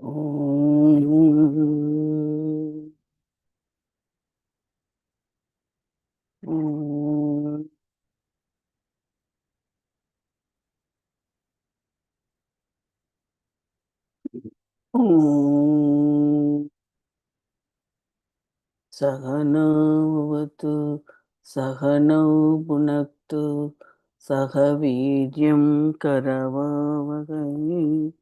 Om. Om. Om. Sahana vavatu, sahana bhunaktu, sahaviryam karavavagai,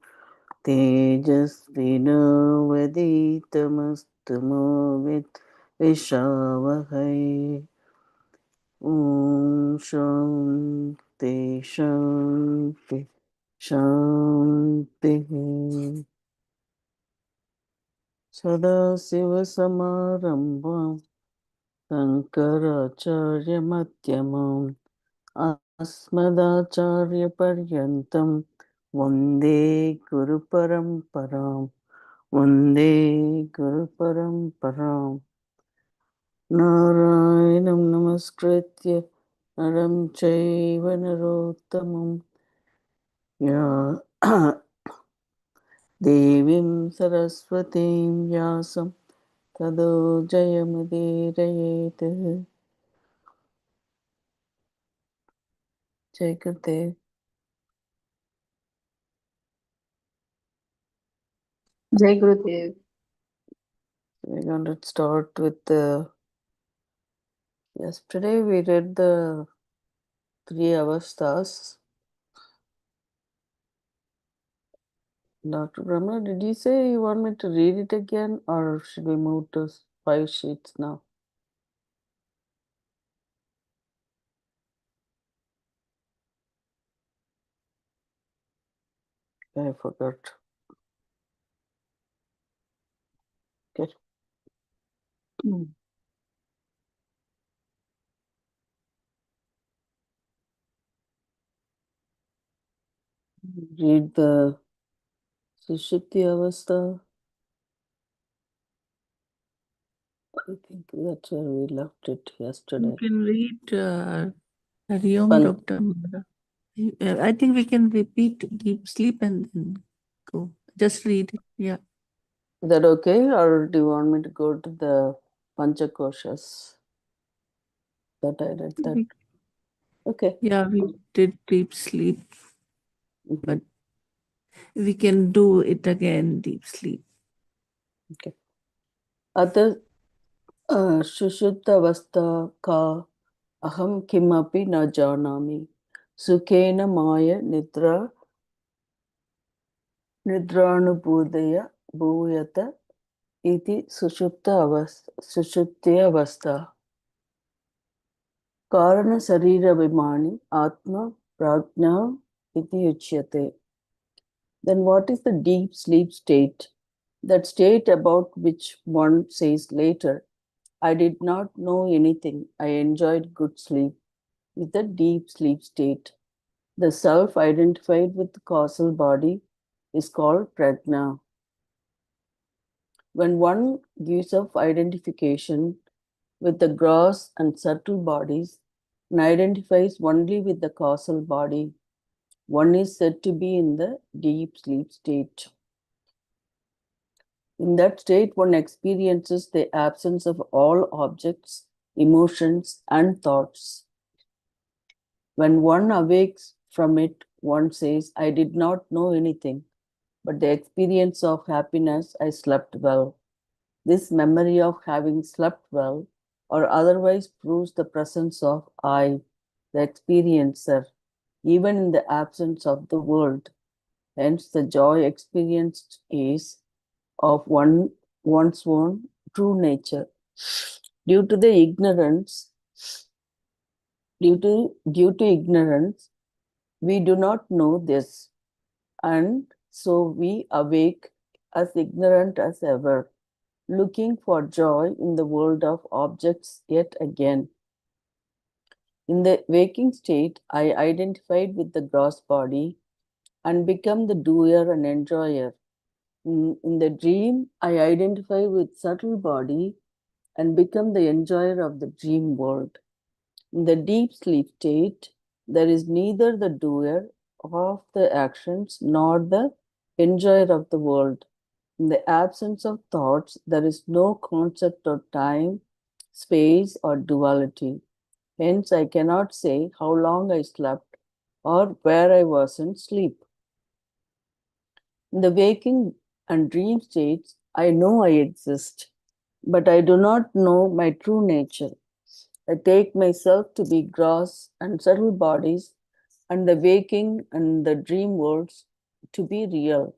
tejasvinavaditamastu movit vishavahai. Om Shanti Shanti Shanti. Sadasivasamarambam Sankaracharya Madhyamam Asmadacharya Paryantam Vande Guru Paramparam Vande Guru Paramparam. Narayanam Namaskritya Naram Chaiva Narottamam Ya Devim Saraswatim Vyasam Tado Jayamudirayete. Jai Gurudev. Jai Gurudev. We're going to start with the. Yesterday we read the 3 avasthas. Dr. Brahma, did you say you want me to read it again, or should we move to 5 sheets now? I forgot. Okay. Read the Sushupti Avastha. I think that's where we left it yesterday. You can read Hari Om, Pan- Dr. Mara. I think we can repeat deep sleep and then go. Just read it. Yeah. Is that okay? Or do you want me to go to the Panchakoshas that I read that? Okay. Yeah, we did deep sleep, Mhm. but we can do it again, deep sleep. Okay. Other Shushuptavastha ka aham kimapi na janami sukhena maya nidranubudaya bhuyata iti sushupti avastha karana sarira vimani atma prajna iti uchyate. Then what is the deep sleep state? That state about which one says later, I did not know anything, I enjoyed good sleep, is the deep sleep state. The self identified with the causal body is called prajna. When one gives up identification with the gross and subtle bodies and identifies only with the causal body, one is said to be in the deep sleep state. In that state, one experiences the absence of all objects, emotions, and thoughts. When one awakes from it, one says, I did not know anything, but the experience of happiness, I slept well. This memory of having slept well or otherwise proves the presence of I, the experiencer, even in the absence of the world. Hence, the joy experienced is of one's own true nature. Due to ignorance, we do not know this, and so we awake as ignorant as ever, looking for joy in the world of objects yet again. In the waking state, I identified with the gross body and become the doer and enjoyer. In the dream, I identify with subtle body and become the enjoyer of the dream world. In the deep sleep state, there is neither the doer of the actions nor the enjoyer of the world. In the absence of thoughts, there is no concept of time, space, or duality. Hence, I cannot say how long I slept or where I was in sleep. In the waking and dream states, I know I exist, but I do not know my true nature. I take myself to be gross and subtle bodies, and the waking and the dream worlds to be real.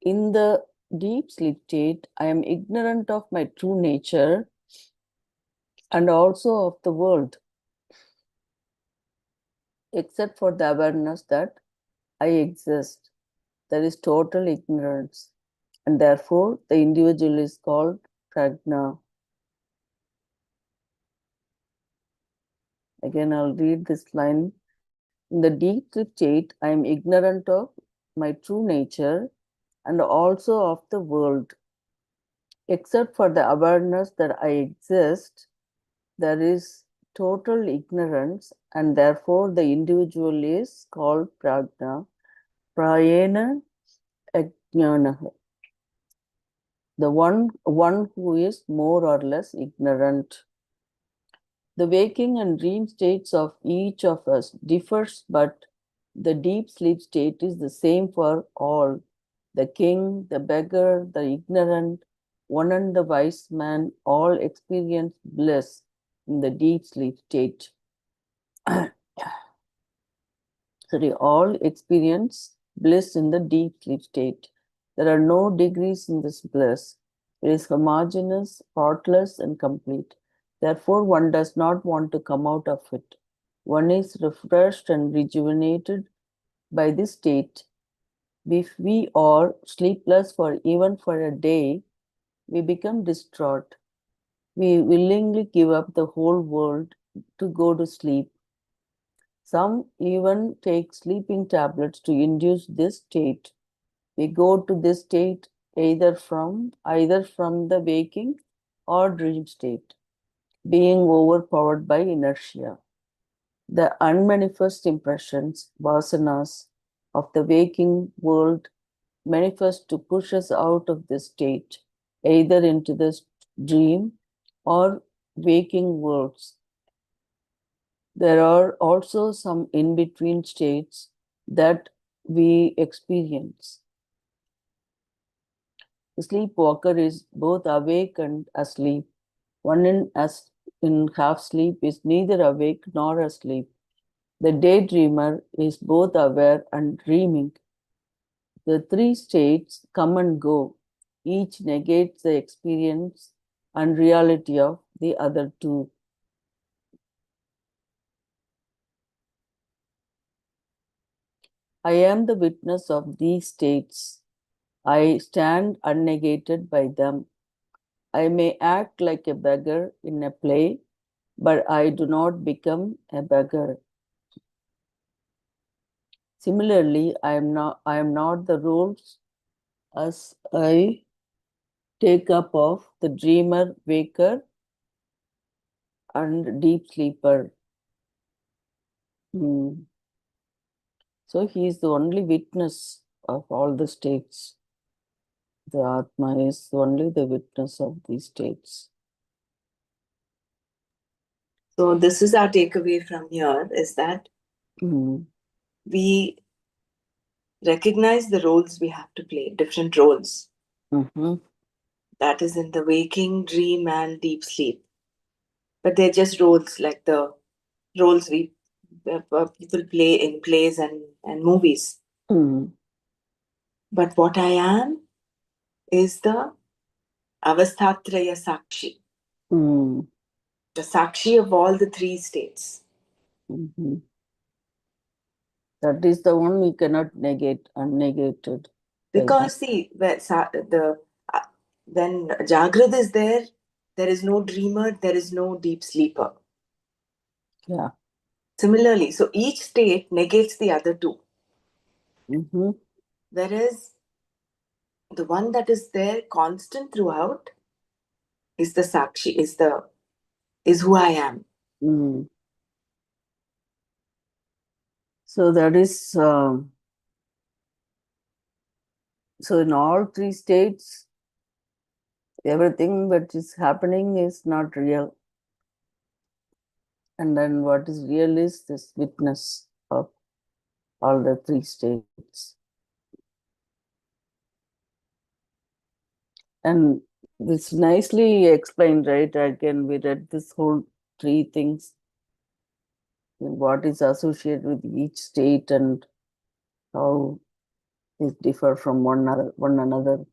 In the deep sleep state, I am ignorant of my true nature and also of the world, except for the awareness that I exist. There is total ignorance, and therefore the individual is called prajna. Again, I'll read this line. In the deep sleep state, I am ignorant of my true nature and also of the world. Except for the awareness that I exist, there is total ignorance, and therefore the individual is called prajna. Prayena ajnana. The one who is more or less ignorant. The waking and dream states of each of us differs, but the deep sleep state is the same for all. The king, the beggar, the ignorant, one and the wise man all experience bliss in the deep sleep state. All experience bliss in the deep sleep state. There are no degrees in this bliss. It is homogeneous, faultless, and complete. Therefore, one does not want to come out of it. One is refreshed and rejuvenated by this state. If we are sleepless even for a day, we become distraught. We willingly give up the whole world to go to sleep. Some even take sleeping tablets to induce this state. We go to this state either from the waking or dream state, being overpowered by inertia. The unmanifest impressions, vasanas, of the waking world manifest to push us out of this state, either into this dream or waking worlds. There are also some in-between states that we experience. The sleepwalker is both awake and asleep. One in half sleep is neither awake nor asleep. The daydreamer is both aware and dreaming. The three states come and go. Each negates the experience and reality of the other two. I am the witness of these states. I stand unnegated by them. I may act like a beggar in a play, but I do not become a beggar. Similarly, I am not the roles as I take up of the dreamer, waker, and deep sleeper. So he is the only witness of all the states. The Atma is only the witness of these states. So this is our takeaway from here, is that we recognize the roles we have to play, different roles. That is in the waking, dream, and deep sleep. But they're just roles, like the roles people play in plays and movies. But what I am is the avasthatraya sakshi. The sakshi of all the three states. That is the one we cannot negate, unnegated. Because see, when Jagrad is there is no dreamer, there is no deep sleeper. Yeah. Similarly, so each state negates the other two. Whereas the one that is there constant throughout is the sakshi, is who I am. So that is So in all three states, everything that is happening is not real. And then what is real is this witness of all the three states. And this nicely explained, right? Again, we read this whole three things, what is associated with each state and how it differ from one another.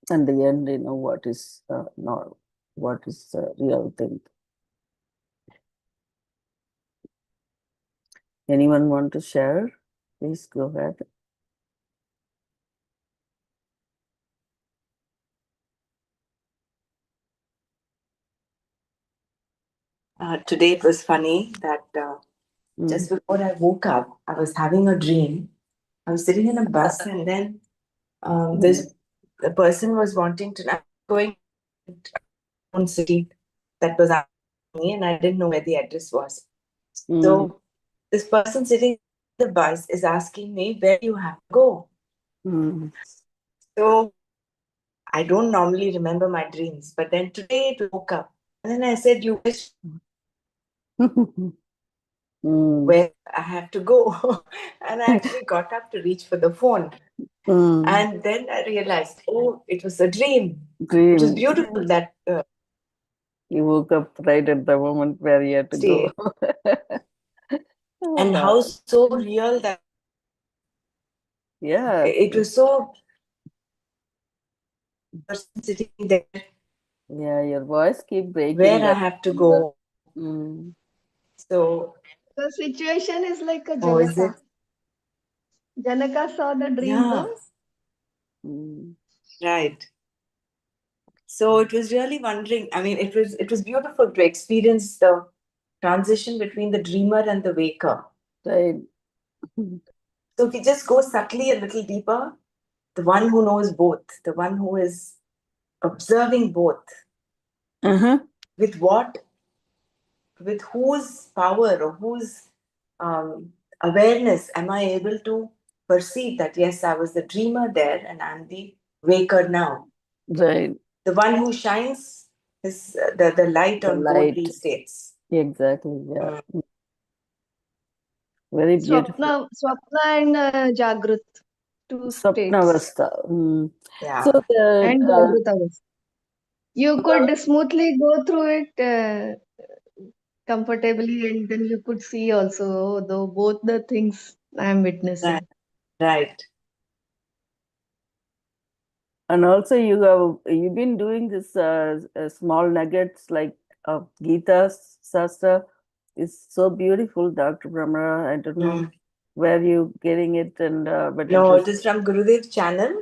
And the end, what is not, what is the real thing. Anyone want to share? Please go ahead. Today it was funny that just before I woke up, I was having a dream. I was sitting in a bus, and then this the person was wanting to going own city that was asking me, and I didn't know where the address was. So this person sitting in the bus is asking me where you have to go. So I don't normally remember my dreams, but then today it woke up, and then I said, "You wish where I have to go," and I actually got up to reach for the phone, and then I realized, oh, it was a dream. It was beautiful that you woke up right at the moment where you had to go. And how so real that it was so person sitting there. Yeah, your voice keep breaking. Where I have to go. So the situation is like a oh, is it? Janaka. Janaka saw the dream, Yeah. no? Right. So it was really wondering. I mean, it was beautiful to experience the transition between the dreamer and the waker. Right. So if we just go subtly a little deeper, the one who knows both, the one who is observing both, with what, with whose power or whose awareness am I able to perceive that yes, I was the dreamer there and I'm the waker now. Right. The one who shines is the light on both these states. Exactly. Yeah. Very beautiful. Swapna and Jagrut, two states. Sapnavastha. Yeah. So and Jagrut Avastha. You could smoothly go through it comfortably, and then you could see also, though both the things I am witnessing. Right. And also you've been doing this small nuggets like Gita Sastra is so beautiful, Dr. Brahma. I don't know where you getting it, and but no, it is from Gurudev's channel.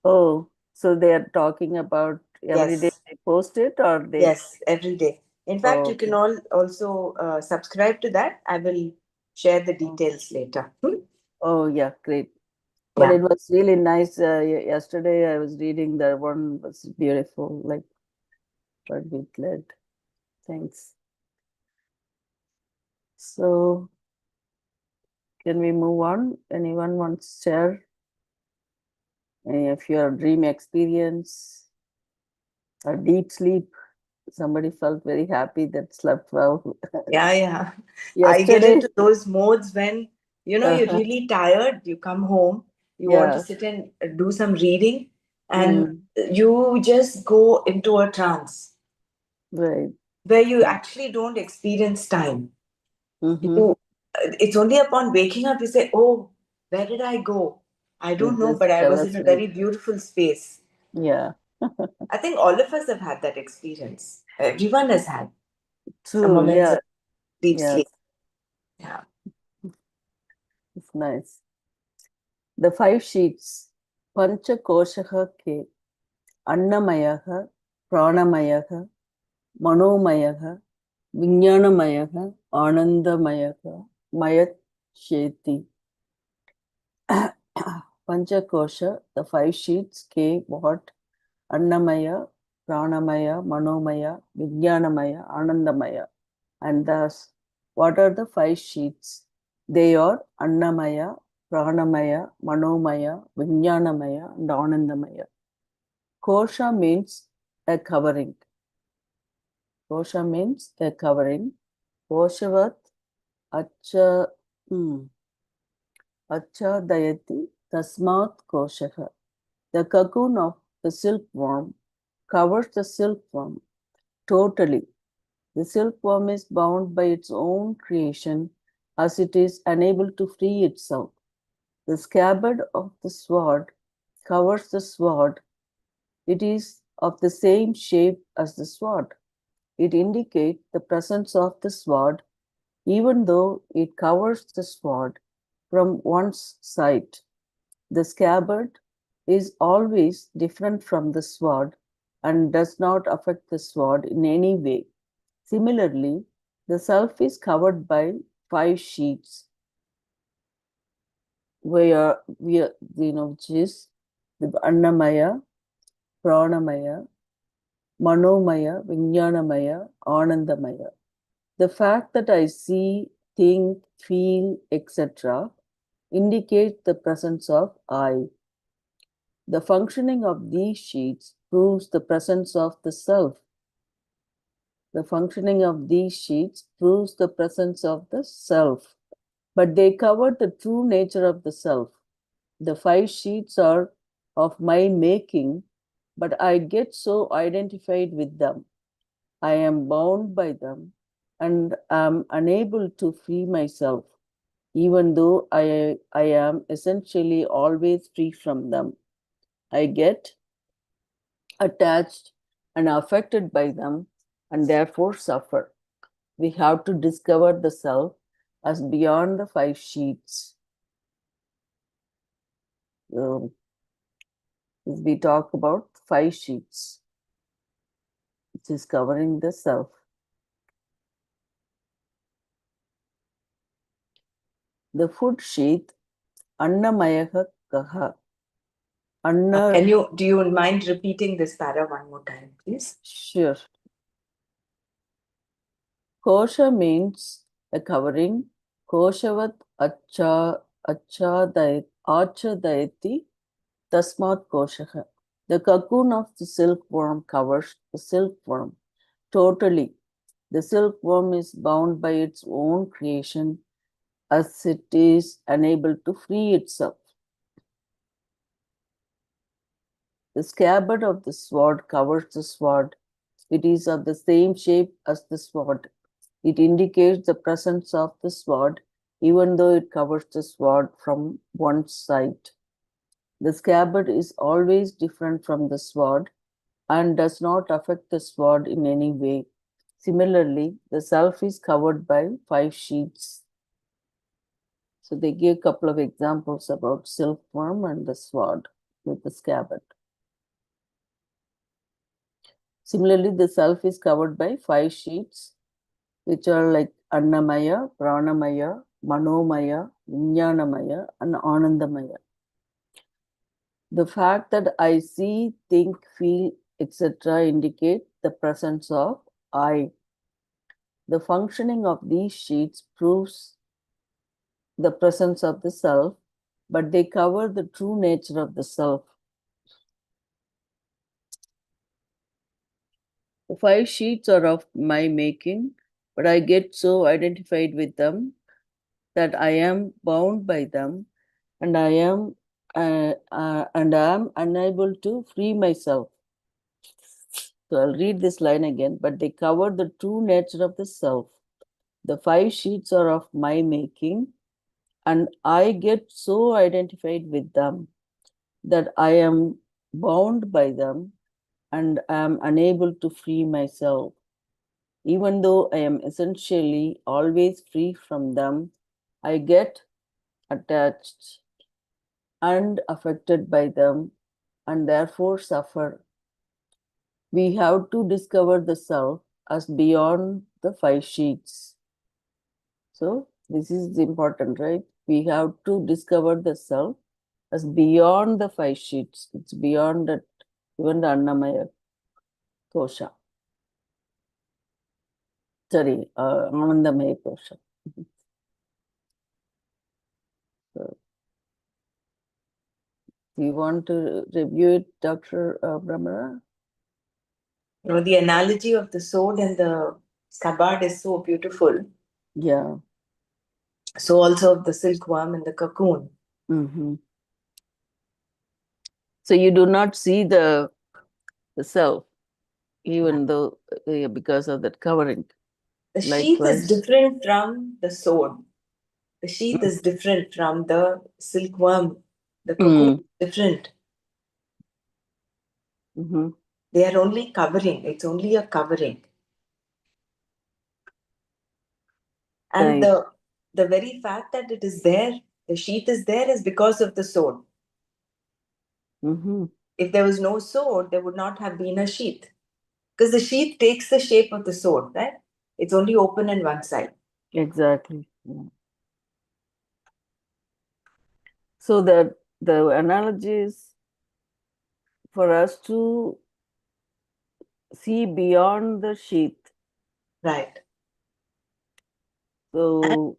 Oh, so they are talking about every day they post it, or they? Yes, every day. In fact, you can all also subscribe to that. I will share the details later. Oh, yeah, great. But it was really nice. Yesterday I was reading that one was beautiful, like what we glad. Thanks. So can we move on? Anyone wants to share any of your dream experience or deep sleep? Somebody felt very happy that slept well. Yeah. Yesterday, I get into those modes when, you're really tired, you come home, you want to sit and do some reading, and you just go into a trance. Right. Where you actually don't experience time. It's only upon waking up you say, oh, where did I go? I don't know, but I was in a very beautiful space. Yeah. I think all of us have had that experience. Everyone has had True, moments of deep sleep. Yeah. It's nice. The 5 sheets. Pancha koshaha ke annamayaha, pranamayaha, manomayaha, vijnanamayaha, anandamayaha, mayat sheti. Panchakosha, the 5 sheets, K, what? Annamaya, Pranamaya, Manomaya, Vijnanamaya, Anandamaya. And thus, what are the 5 sheets? They are Annamaya, Pranamaya, Manomaya, Vijnanamaya, and Anandamaya. Kosha means a covering. Kosha means a covering. Koshavat Acha Dayati Tasmat Koshaha. The cocoon of the silkworm covers the silkworm totally. The silkworm is bound by its own creation as it is unable to free itself. The scabbard of the sword covers the sword. It is of the same shape as the sword. It indicates the presence of the sword, even though it covers the sword from one's side. The scabbard is always different from the sword and does not affect the sword in any way. Similarly, the self is covered by 5 sheets, which is the Annamaya, Pranamaya, Manomaya, Vijnanamaya, Anandamaya. The fact that I see, think, feel, etc. indicates the presence of I. The functioning of these sheets proves the presence of the self. The functioning of these sheets proves the presence of the self, but they cover the true nature of the self. The 5 sheets are of my making, but I get so identified with them. I am bound by them and am unable to free myself, even though I am essentially always free from them. I get attached and affected by them and therefore suffer. We have to discover the self as beyond the 5 sheets. We talk about 5 sheets, which is covering the self. The food sheath, Annamayaha Kaha. Anna. Do you mind repeating this para one more time, please? Sure. Kosha means a covering. Koshavat achadayati tasmat koshaha. The cocoon of the silkworm covers the silkworm totally. The silkworm is bound by its own creation as it is unable to free itself. The scabbard of the sword covers the sword. It is of the same shape as the sword. It indicates the presence of the sword, even though it covers the sword from one side. The scabbard is always different from the sword and does not affect the sword in any way. Similarly, the self is covered by 5 sheets. So they give a couple of examples about silkworm and the sword with the scabbard. Similarly, the self is covered by 5 sheets, which are like Annamaya, Pranamaya, Manomaya, Vijnanamaya, and Anandamaya. The fact that I see, think, feel, etc. indicate the presence of I. The functioning of these sheets proves the presence of the self, but they cover the true nature of the self. The 5 sheets are of my making, but I get so identified with them that I am bound by them and I am unable to free myself. So I'll read this line again, but they cover the true nature of the self. The 5 sheets are of my making, and I get so identified with them that I am bound by them and am unable to free myself. Even though I am essentially always free from them, I get attached and affected by them and therefore suffer. We have to discover the self as beyond the 5 sheets. So this is important, right? We have to discover the self as beyond the 5 sheets. It's beyond that, even the Annamaya kosha. Sorry, Anandamaya kosha. So, Do you want to review it, Dr. Brahmara? You know, the analogy of the sword and the kabad is so beautiful. Yeah. So also of the silkworm and the cocoon. Mm-hmm. So you do not see the self, even though because of that covering. The sheath is Likewise. different from the sword. The sheath is different from the silkworm. The cocoon is different. Mm-hmm. They are only covering. It's only a covering. And Right. the very fact that it is there, the sheath is there, is because of the sword. Mm-hmm. If there was no sword, there would not have been a sheath. Because the sheath takes the shape of the sword, right? It's only open on one side. Exactly. Yeah. So that the analogy is for us to see beyond the sheath. Right. So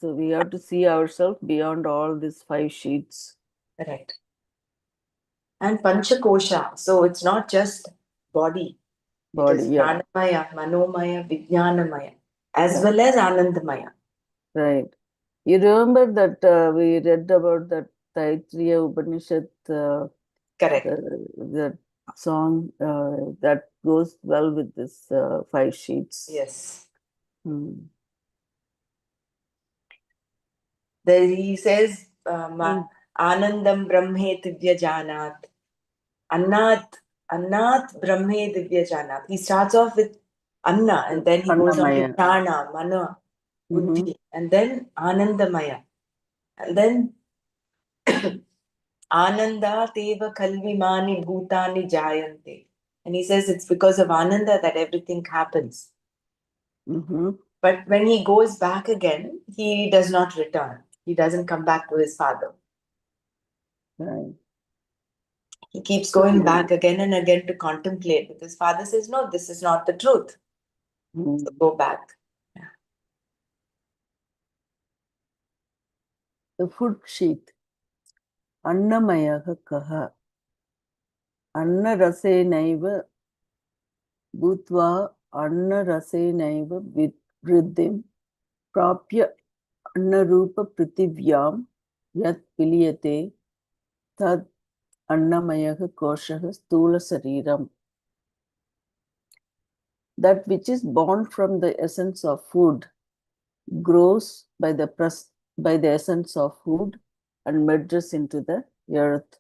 we have to see ourselves beyond all these 5 sheets. Correct. And Panchakosha. So it's not just body. It Body, is yeah. Pranamaya, Manomaya, Vijnanamaya, as Yeah. well as Anandamaya. Right. You remember that we read about that Taittiriya Upanishad, Correct. the song that goes well with this 5 sheets. Yes. Hmm. There he says, Anandam Brahme Divya Janat. Annat Brahme Divya Janat. He starts off with Anna and then he goes on to Annamaya. Prana, Mana, Mm-hmm. Buddhi, and then Anandamaya. And then Ananda Teva Kalvimani Bhutani Jayante. And he says it's because of Ananda that everything happens. Mm-hmm. But when he goes back again, he does not return. He doesn't come back to his father. Right. He keeps going back again and again to contemplate because father says, no, this is not the truth. So go back. Yeah. The food sheet. Annamayaha kaha. Anna rasenaiva bhutva anna rasenaiva vriddhim prapya anna rupa pritivyam yat piliyate tad annamayaha koshaha stula sariram. That which is born from the essence of food grows by the essence of food and merges into the earth.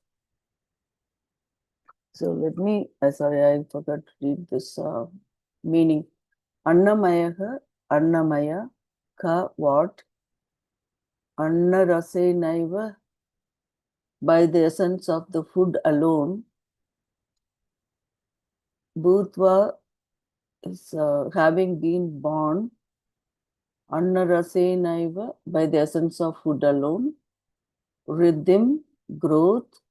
So let me, sorry, I forgot to read this meaning. Annamayaha, Annamaya, ka what? Anna rasenaiva, by the essence of the food alone. Bhutva is having been born. Anna rasenaiva, by the essence of food alone. Rhythm, growth.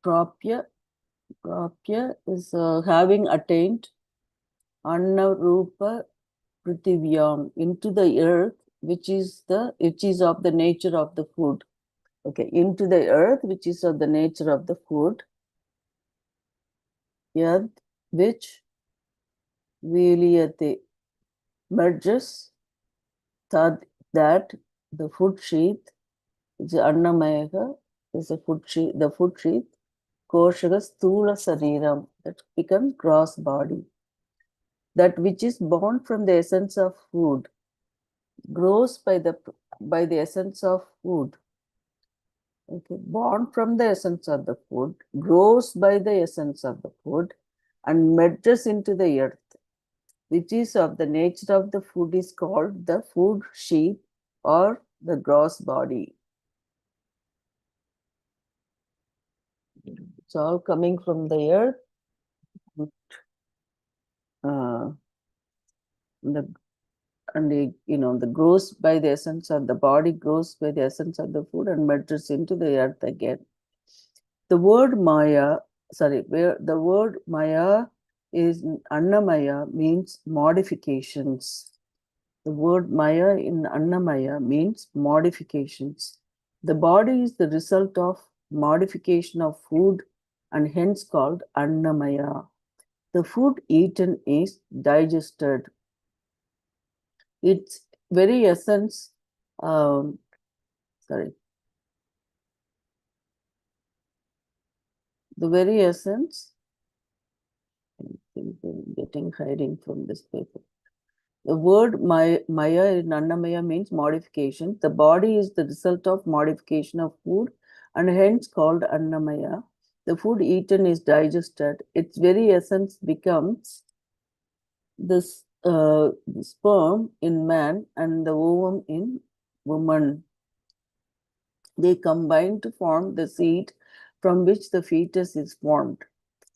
Prapya is having attained. Anna rupa Prithvivyam, into the earth, which is of the nature of the food. Okay, into the earth, which is of the nature of the food. Yad, which viliyate, merges, tad, that, the food sheath, which is annamaya, is the food sheath, koshaga stula sariram, that becomes gross body. That which is born from the essence of food grows by the essence of food. Okay, born from the essence of the food, grows by the essence of the food, and merges into the earth, which is of the nature of the food, is called the food sheath or the gross body. It's all coming from the earth. The grows by the essence of the body, grows by the essence of the food, and merges into the earth again. The word Maya is Annamaya means modifications. The word Maya in Annamaya means modifications. The body is the result of modification of food and hence called annamaya. The food eaten is digested. Its very essence, sorry, the very essence, I think I'm getting hiding from this paper. The word maya in annamaya means modification. The body is the result of modification of food and hence called annamaya. The food eaten is digested. Its very essence becomes this sperm in man and the ovum in woman. They combine to form the seed from which the fetus is formed.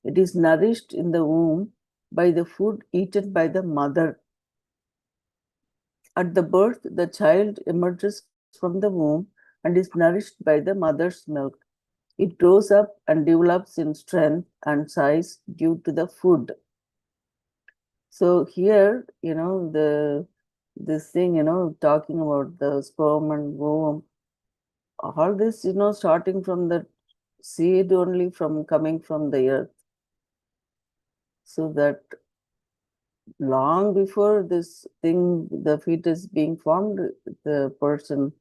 It is nourished in the womb by the food eaten by the mother. At the birth, the child emerges from the womb and is nourished by the mother's milk. It grows up and develops in strength and size due to the food. So here, this thing, talking about the sperm and ovum, all this, starting from the seed only from coming from the earth. So that long before this thing, the fetus being formed, the person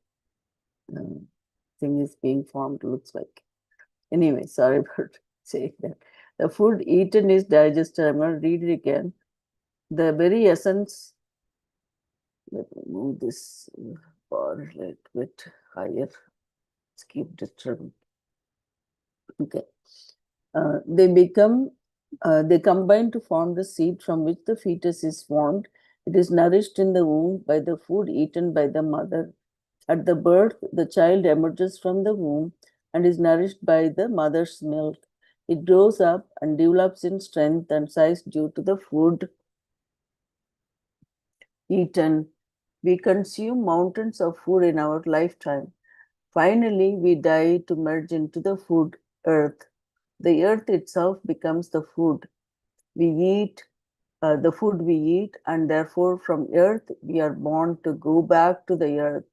thing is being formed, looks like. Anyway, sorry about saying that. The food eaten is digested. I'm going to read it again. The very essence, let me move this bar a little bit higher. Let's keep disturbing. Okay. They combine to form the seed from which the fetus is formed. It is nourished in the womb by the food eaten by the mother. At the birth, the child emerges from the womb and is nourished by the mother's milk. It grows up and develops in strength and size due to the food eaten. We consume mountains of food in our lifetime. Finally, we die to merge into the food earth. The earth itself becomes the food. We eat the food we eat, and therefore from earth we are born to go back to the earth.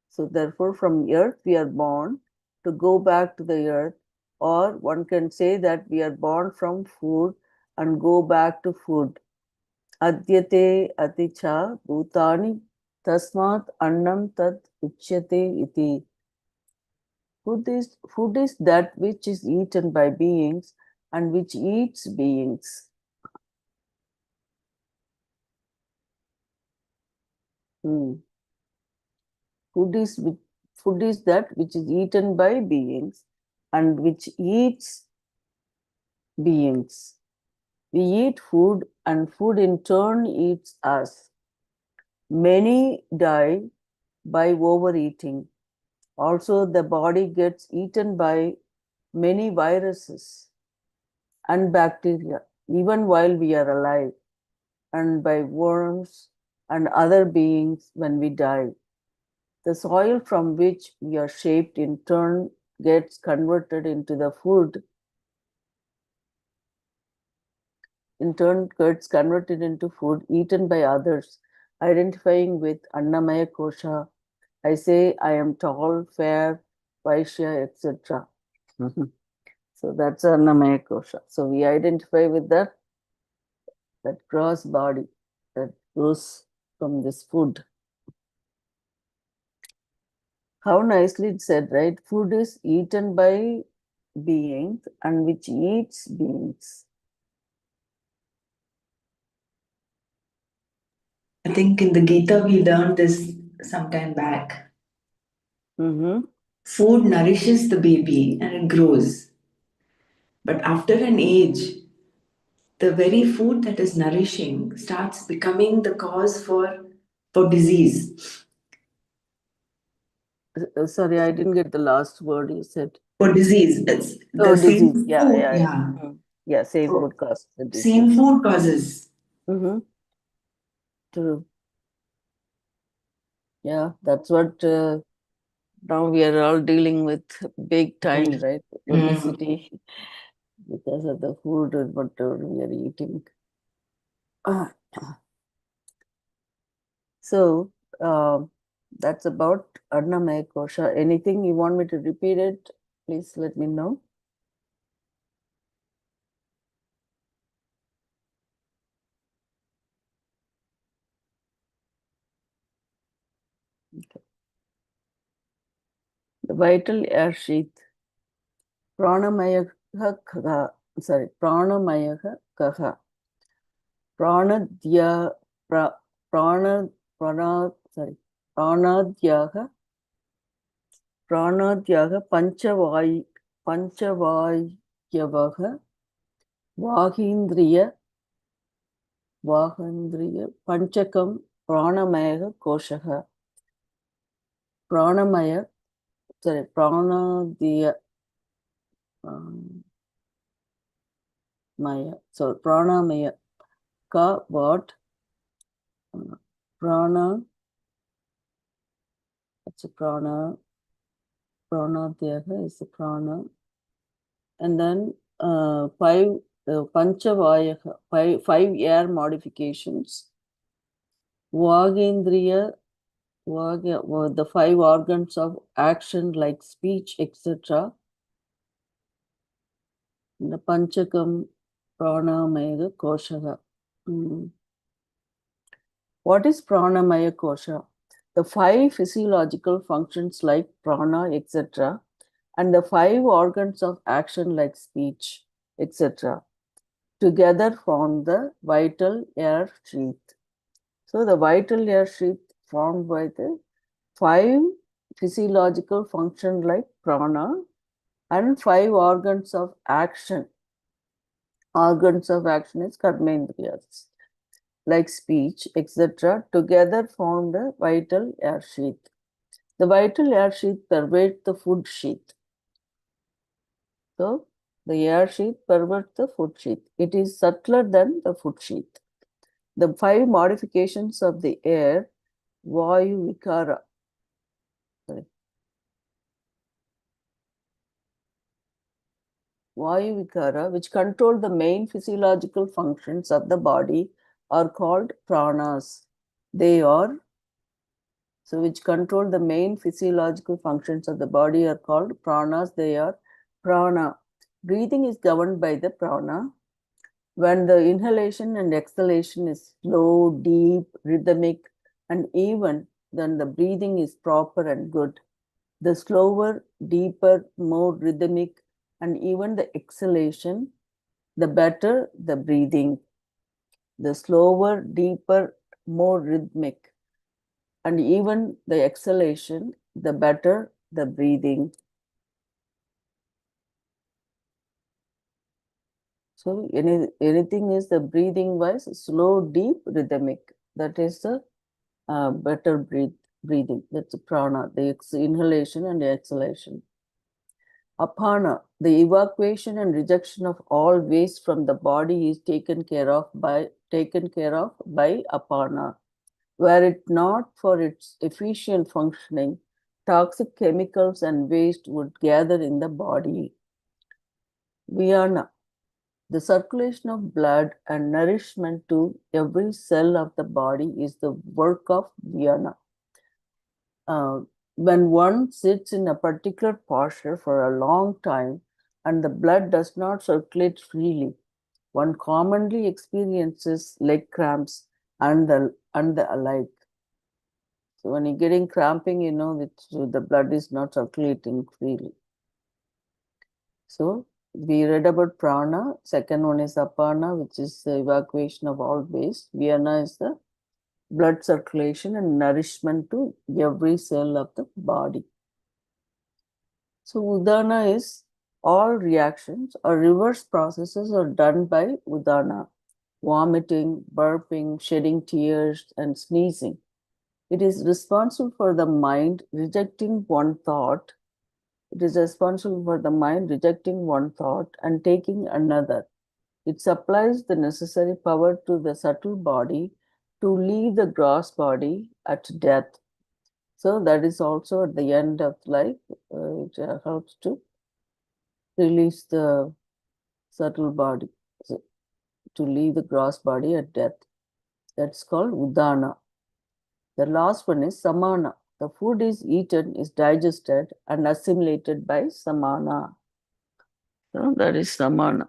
So therefore from earth we are born to go back to the earth, or one can say that we are born from food and go back to food. Adyate aticha bhutani tasmat annam tat uchyate iti. Food is that which is eaten by beings and which eats beings. Food is that which is eaten by beings and which eats beings. We eat food and food in turn eats us. Many die by overeating. Also, the body gets eaten by many viruses and bacteria, even while we are alive, and by worms and other beings when we die. The soil from which we are shaped in turn gets converted into the food, in turn gets converted into food eaten by others, identifying with Annamaya Kosha. I say I am tall, fair, Vaishya, etc. So that's Annamaya Kosha. So we identify with that gross body that grows from this food. How nicely it said, right? Food is eaten by beings and which eats beings. I think in the Gita we learned this some time back. Food nourishes the baby and it grows. But after an age, the very food that is nourishing starts becoming the cause for disease. Sorry, I didn't get the last word you said. For disease, it's the Disease. same food. Yeah. Yeah, same So, food causes the disease. same food causes. True. Yeah, that's what now we are all dealing with big time, right? Obesity because of the food and whatever we are eating. So, That's about Annamaya Kosha. Anything you want me to repeat it, please let me know. Okay. The vital air sheath. Pranamaya kaha. Sorry, Pranamaya kaha. Pranadya prana sorry. Pranadyaha panchavayavaha Vahindriya Panchakam Pranamaya Koshaha. Pranamaya, sorry, Pranadya Maya. So Pranamaya Ka what? Prana, that's a prana. Pranadyaha is a prana. And then five Panchavayaha, five air modifications. Vagendriya, the five organs of action like speech, etc. The Panchakam Pranamaya Kosha. What is Pranamaya Kosha? The five physiological functions like prana, etc., and the five organs of action like speech, etc., together form the vital air sheath. So the vital air sheath formed by the five physiological functions like prana and five organs of action. Organs of action is karmendriyas, like speech, etc., together form the vital air sheath. The vital air sheath pervades the food sheath. So, the air sheath pervades the food sheath. It is subtler than the food sheath. The five modifications of the air, Vayu Vikara, which control the main physiological functions of the body, are called pranas. They are, so which control the main physiological functions of the body are called pranas. They are prana. Breathing is governed by the prana. When the inhalation and exhalation is slow, deep, rhythmic, and even, then the breathing is proper and good. The slower, deeper, more rhythmic, and even the exhalation, the better the breathing. The slower, deeper, more rhythmic, and even the exhalation, the better the breathing. So anything is the breathing wise, slow, deep, rhythmic. That is the better breathing. That's the prana, the inhalation and the exhalation. Apana, the evacuation and rejection of all waste from the body is taken care of by apana. Were it not for its efficient functioning, toxic chemicals and waste would gather in the body. Vyana, the circulation of blood and nourishment to every cell of the body is the work of Vyana. When one sits in a particular posture for a long time and the blood does not circulate freely, one commonly experiences leg cramps and the alike. So when you're getting cramping, you know that the blood is not circulating freely. So we read about prana. Second one is apana, which is the evacuation of all waste. Vyana is the blood circulation and nourishment to every cell of the body. So udana is all reactions or reverse processes are done by udana. Vomiting, burping, shedding tears, and sneezing. It is responsible for the mind rejecting one thought. It is responsible for the mind rejecting one thought and taking another. It supplies the necessary power to the subtle body to leave the gross body at death. So that is also at the end of life. It helps to release the subtle body, so to leave the gross body at death. That's called udana. The last one is samana. The food is eaten, is digested and assimilated by samana. So that is samana.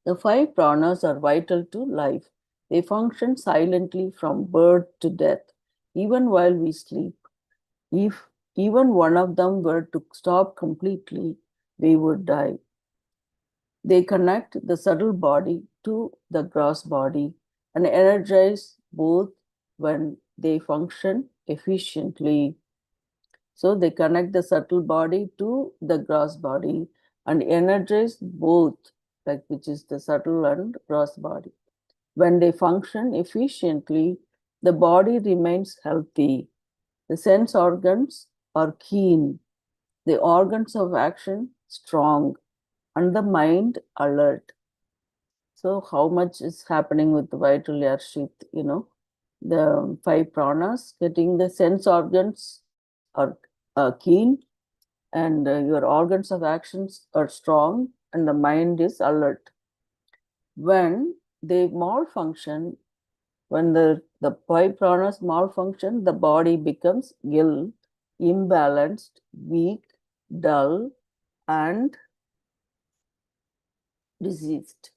The 5 pranas are vital to life. They function silently from birth to death, even while we sleep. If even one of them were to stop completely, we would die. They connect the subtle body to the gross body and energize both when they function efficiently. So they connect the subtle body to the gross body and energize both, like which is the subtle and gross body. When they function efficiently, the body remains healthy. The sense organs are keen, the organs of action strong, and the mind alert. So, how much is happening with the vital air sheath? The 5 pranas, getting the sense organs are keen, and your organs of actions are strong, and the mind is alert. When they malfunction, when the 5 pranas malfunction, the body becomes ill, imbalanced, weak, dull, and diseased.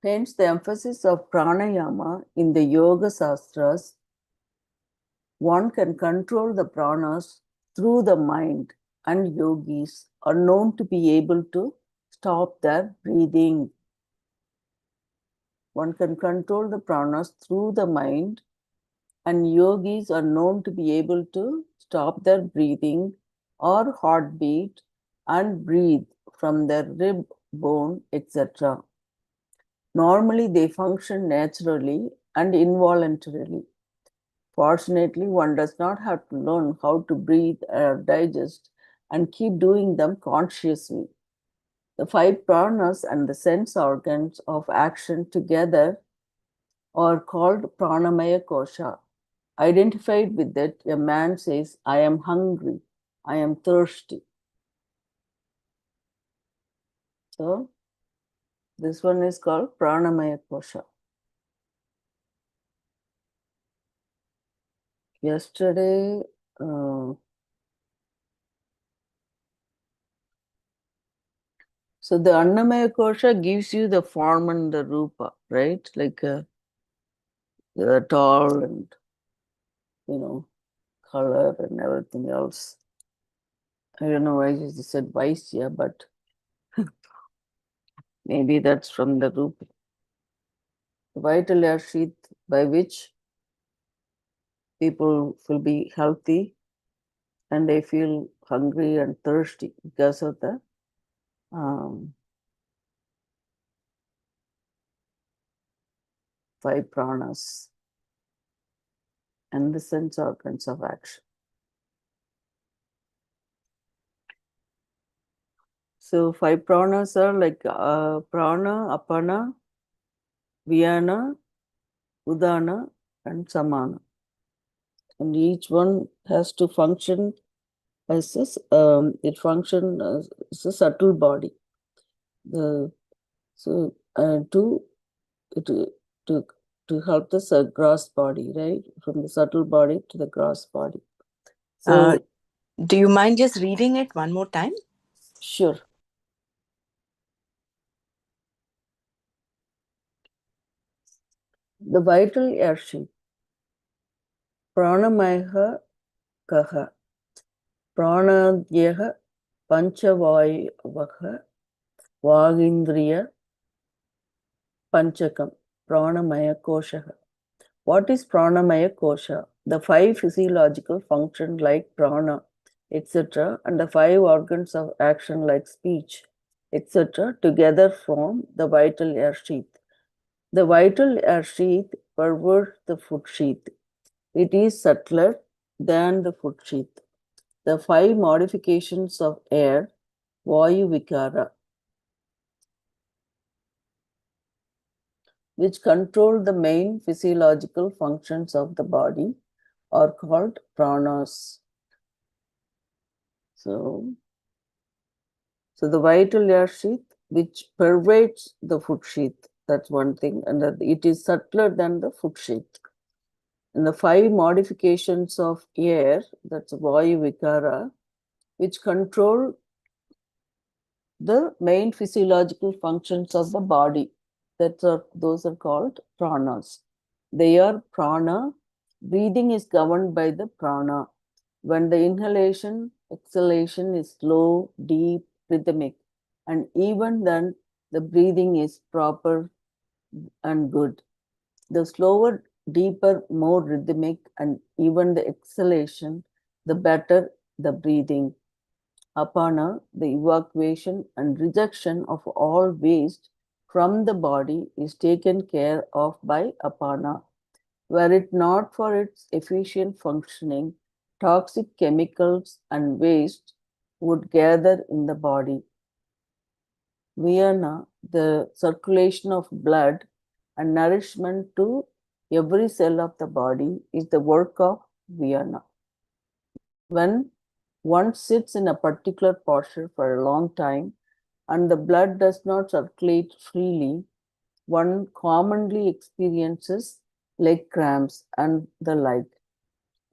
Hence, the emphasis of pranayama in the Yoga Sastras, one can control the pranas through the mind, and yogis are known to be able to stop their breathing. One can control the pranas through the mind, and yogis are known to be able to stop their breathing or heartbeat and breathe from their rib bone, etc. Normally, they function naturally and involuntarily. Fortunately, one does not have to learn how to breathe or digest and keep doing them consciously. The 5 pranas and the sense organs of action together are called pranamaya kosha. Identified with it, a man says, I am hungry, I am thirsty. So, this one is called pranamaya kosha. Yesterday, so the Annamaya Kosha gives you the form and the rupa, right? Like tall and, color and everything else. I don't know why you said Vaisya, but maybe that's from the rupa. The vital air sheath by which people will be healthy and they feel hungry and thirsty because of the 5 pranas and the sense organs of action. So 5 pranas are like prana, apana, vyana, udana, and samana. And each one has to function as it functions as a subtle body. To help the gross body, right? From the subtle body to the gross body. So, do you mind just reading it one more time? Sure. The vital air sheath. Pranamaya kaha. Pranadyaha panchavayavaha vagindriya panchakam. Pranamaya koshaha. What is pranamaya kosha? The 5 physiological functions like prana, etc., and the 5 organs of action like speech, etc., together form the vital air sheath. The vital air sheath perverts the food sheath. It is subtler than the food sheath. The 5 modifications of air, Vayu Vikara, which control the main physiological functions of the body, are called pranas. So the vital air sheath, which pervades the food sheath, that's one thing, and that it is subtler than the food sheath. And the 5 modifications of air, that's Vayu Vikara, which control the main physiological functions of the body. Those are called pranas. They are prana. Breathing is governed by the prana. When the inhalation, exhalation is slow, deep, rhythmic, and even then the breathing is proper and good. The slower, deeper, more rhythmic, and even the exhalation, the better the breathing. Apana, the evacuation and rejection of all waste from the body, is taken care of by apana. Were it not for its efficient functioning, toxic chemicals and waste would gather in the body. Vyana, the circulation of blood and nourishment to every cell of the body, is the work of Vyana. When one sits in a particular posture for a long time and the blood does not circulate freely, one commonly experiences leg cramps and the like.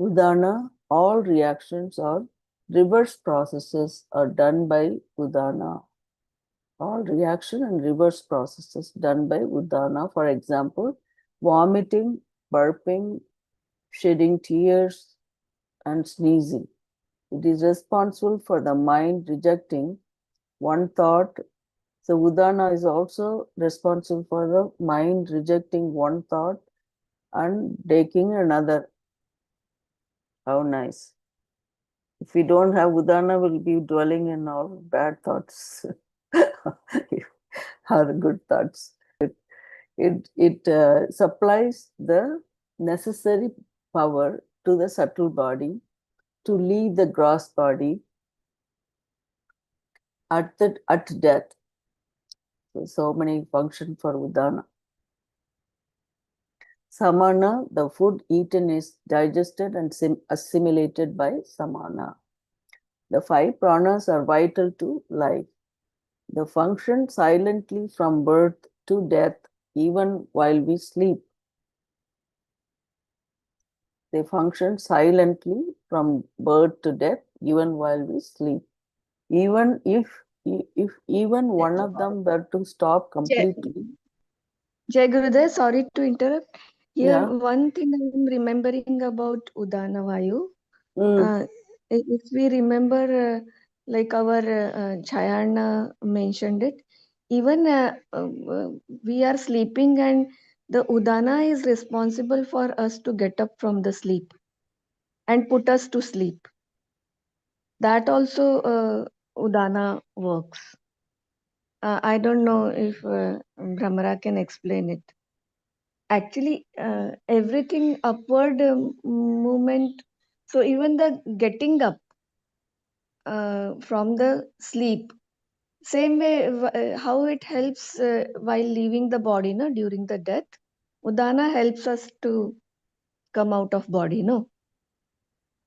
Udana, all reactions or reverse processes are done by Udana. All reaction and reverse processes done by Udana. For example, vomiting, burping, shedding tears, and sneezing. It is responsible for the mind rejecting one thought. So Udana is also responsible for the mind rejecting one thought and taking another. How nice. If we don't have Udana, we'll be dwelling in all bad thoughts or good thoughts. It supplies the necessary power to the subtle body to leave the gross body at death. So many function for Udana. Samana, the food eaten is digested and assimilated by Samana. The 5 pranas are vital to life. They function silently from birth to death, even while we sleep. They function silently from birth to death, even while we sleep. Even if even one of them were to stop completely. Jai Gurudev, sorry to interrupt. Here, Yeah. one thing I am remembering about Udana Vayu. Mm. If we remember, like our Chayana mentioned it, even we are sleeping and the Udana is responsible for us to get up from the sleep and put us to sleep. That also Udana works. I don't know if Brahmara can explain it. Actually, everything upward movement, so even the getting up from the sleep, same way how it helps while leaving the body, no, during the death, Udana helps us to come out of body, no.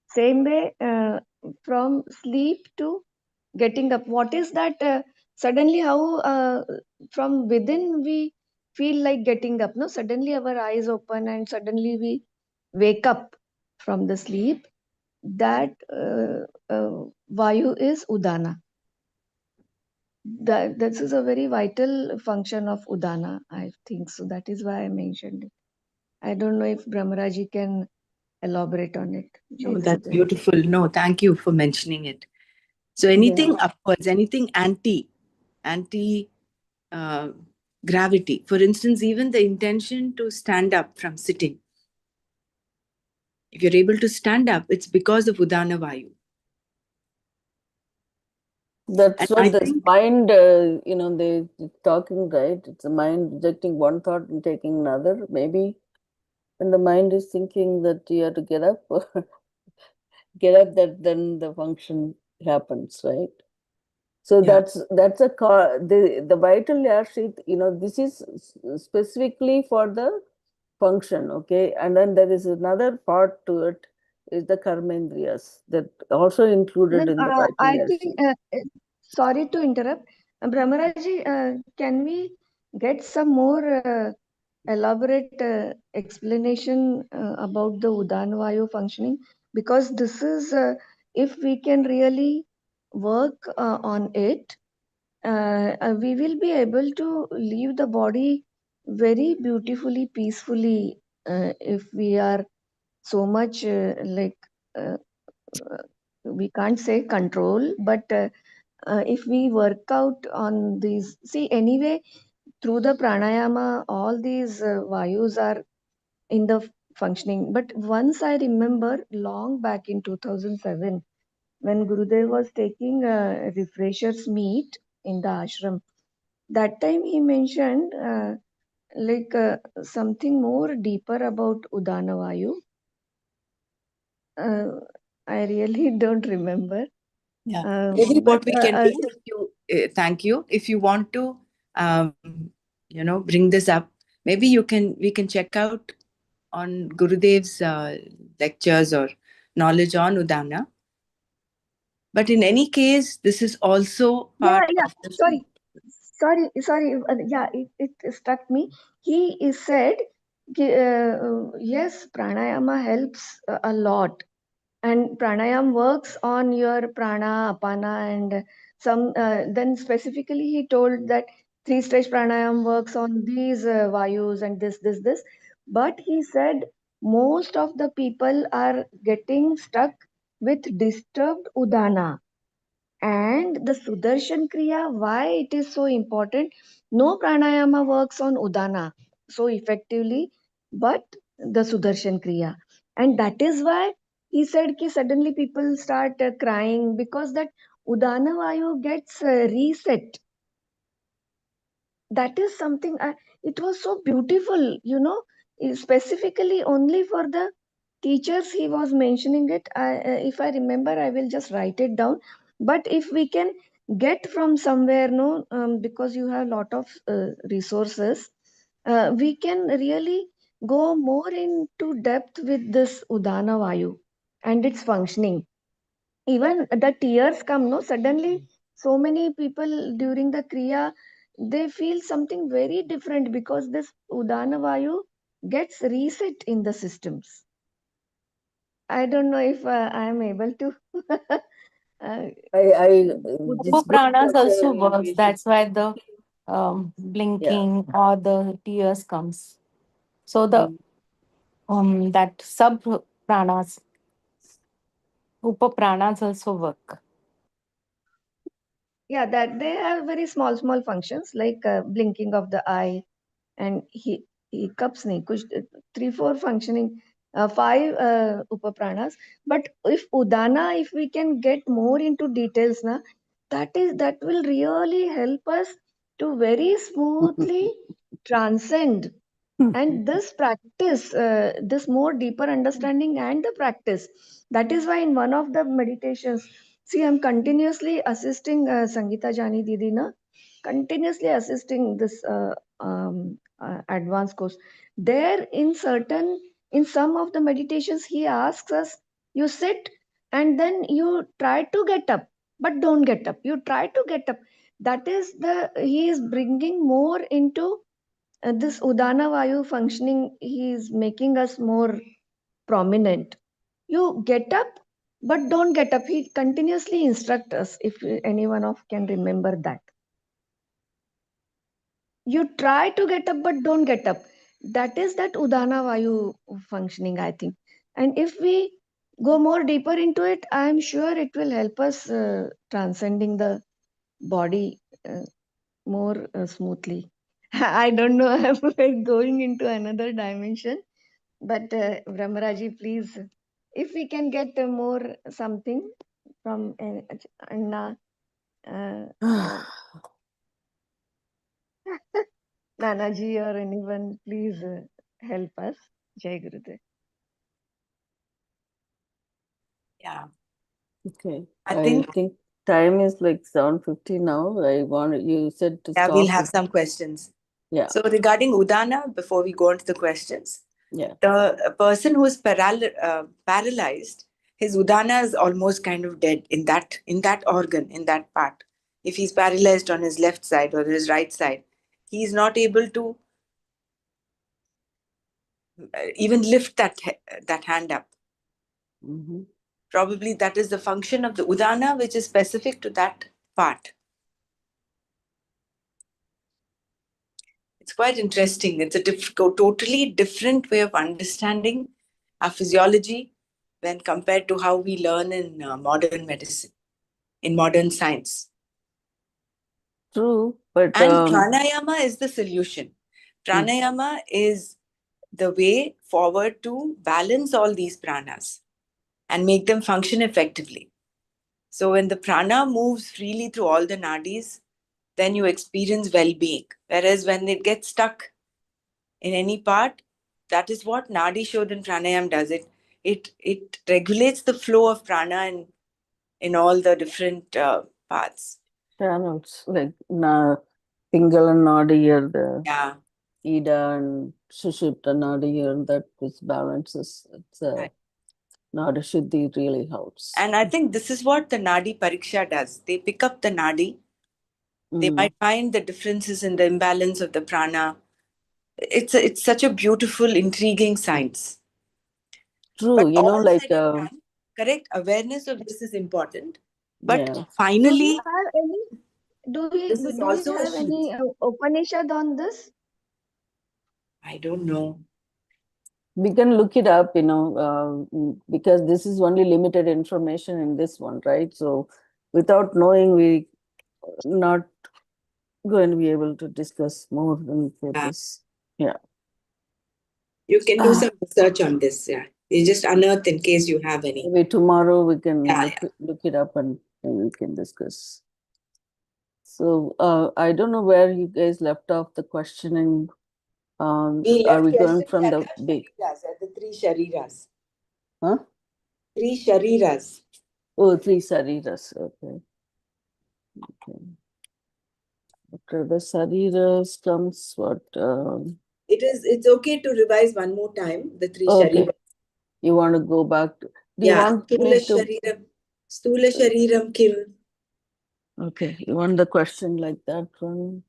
Same way from sleep to getting up. What is that? Suddenly, how from within we feel like getting up, no? Suddenly our eyes open and suddenly we wake up from the sleep. That Vayu is Udana. That this is a very vital function of Udana, I think. So that is why I mentioned it. I don't know if Brahmaraji can elaborate on it. Jai Oh, that's Gurudev. beautiful. No, thank you for mentioning it. So anything upwards, anything anti uh, gravity. For instance, even the intention to stand up from sitting. If you're able to stand up, it's because of Udana Vayu. That's And what I the think, mind, they talking, right? It's the mind rejecting one thought and taking another. Maybe when the mind is thinking that you have to get up, that then the function happens, right? So yeah, that's the vital air sheath. This is specifically for the function, okay? And then there is another part to it, is the karmendriyas that also included in the vital I air think, sheath. sorry to interrupt. Brahmaraji, can we get some more elaborate explanation about the Udana Vayu functioning, because this is, if we can really work on it, we will be able to leave the body very beautifully, peacefully, if we are so much uh, we can't say control, but if we work out on these, see, anyway, through the pranayama, all these vayus are in the functioning. But once I remember long back in 2007, when Gurudev was taking a refreshers meet in the ashram, that time he mentioned something more deeper about Udana Vayu. I really don't remember. Yeah. Maybe But what we can do, if you, thank you. If you want to, bring this up, maybe we can check out on Gurudev's lectures or knowledge on Udana. But in any case, this is also part yeah, of the. sorry. Yeah, it struck me. He is said, yes, pranayama helps a lot, and pranayam works on your prana, apana, and some. Then specifically, he told that three-stage pranayam works on these vayus and this. But he said most of the people are getting stuck with disturbed udana, and the Sudarshan Kriya, why it is so important? No pranayama works on Udana so effectively, but the Sudarshan Kriya. And that is why he said ki suddenly people start crying, because that Udana Vayu gets reset. That is something, it was so beautiful, specifically only for the teachers he was mentioning it. If I remember, I will just write it down. But if we can get from somewhere, no, because you have a lot of resources, we can really go more into depth with this Udana Vayu and its functioning. Even the tears come, no, suddenly so many people during the kriya, they feel something very different, because this Udana Vayu gets reset in the systems. I don't know if I am able to. It's good Pranas that also works. That's why the yeah. blinking or the tears comes. So the Mm. that sub pranas, upa pranas also work. Yeah, that they have very small functions, like blinking of the eye, and he cups nahi kuch 3 4 functioning, 5 upapranas. But if udana, if we can get more into details na, that will really help us to very smoothly transcend. And this practice, this more deeper understanding and the practice, that is why in one of the meditations, see, I'm continuously assisting Sangeeta Jani Didi na, continuously assisting this advanced course. There, in some of the meditations, he asks us, you sit and then you try to get up, but don't get up, you try to get up. That is the, he is bringing more into this Udana Vayu functioning. He is making us more prominent. You get up, but don't get up. He continuously instructs us, if anyone of can remember that. You try to get up, but don't get up. That is that Udana Vayu functioning, I think. And if we go more deeper into it, I am sure it will help us transcending the body more smoothly. I don't know, I'm going into another dimension. But Brahmaraji, please, if we can get more something from Anna, Nanaji, or anyone, please help us. Jai Gurudev. Yeah. Okay. I I think, think time is like 7:50 now. You said to yeah, we'll stop have it. some questions. Yeah. So regarding Udana, before we go on to the questions, Yeah. the person who is paralyzed, his Udana is almost kind of dead in that organ, in that part. If he's paralyzed on his left side or his right side, he is not able to even lift that hand up. Mhm. Probably that is the function of the udana, which is specific to that part. It's quite interesting. It's a totally different way of understanding our physiology when compared to how we learn in modern medicine, in modern science. True, but And pranayama is the solution. Mm. Pranayama is the way forward to balance all these pranas and make them function effectively. So when the prana moves freely through all the nadis, then you experience well-being. Whereas when it gets stuck in any part, that is what Nadi Shodhan Pranayam does. It regulates the flow of prana in all the different parts. channels like Pingala Nadi here, the Yeah. Ida and Sushupta Nadi here, that this balances. It's Right. Nadi Shuddhi really helps. And I think this is what the Nadi Pariksha does. They pick up the Nadi. They might find the differences in the imbalance of the prana. It's such a beautiful, intriguing science. True, But you know, all like said and done, correct, awareness of this is important. But yeah. Do finally, we have any? this is Do we also a have sheath. any Upanishad on this? I don't know. We can look it up, because this is only limited information in this one, right? So without knowing, we not going to be able to discuss more than for Yeah. this. Yeah. You can do some research on this. Yeah. You just unearth in case you have any. Maybe tomorrow we can Yeah, look it up and we can discuss. So I don't know where you guys left off the questioning. We Are left we going yesterday from at the the big? shariras, at the three shariras. Huh? Three shariras. Oh, three sariras. Okay. After the sariras comes what? It's okay to revise one more time the three Okay. shariras. You want to go back? Do you Yeah, want me to? Stula shariram kim. Okay, you want the question like that one?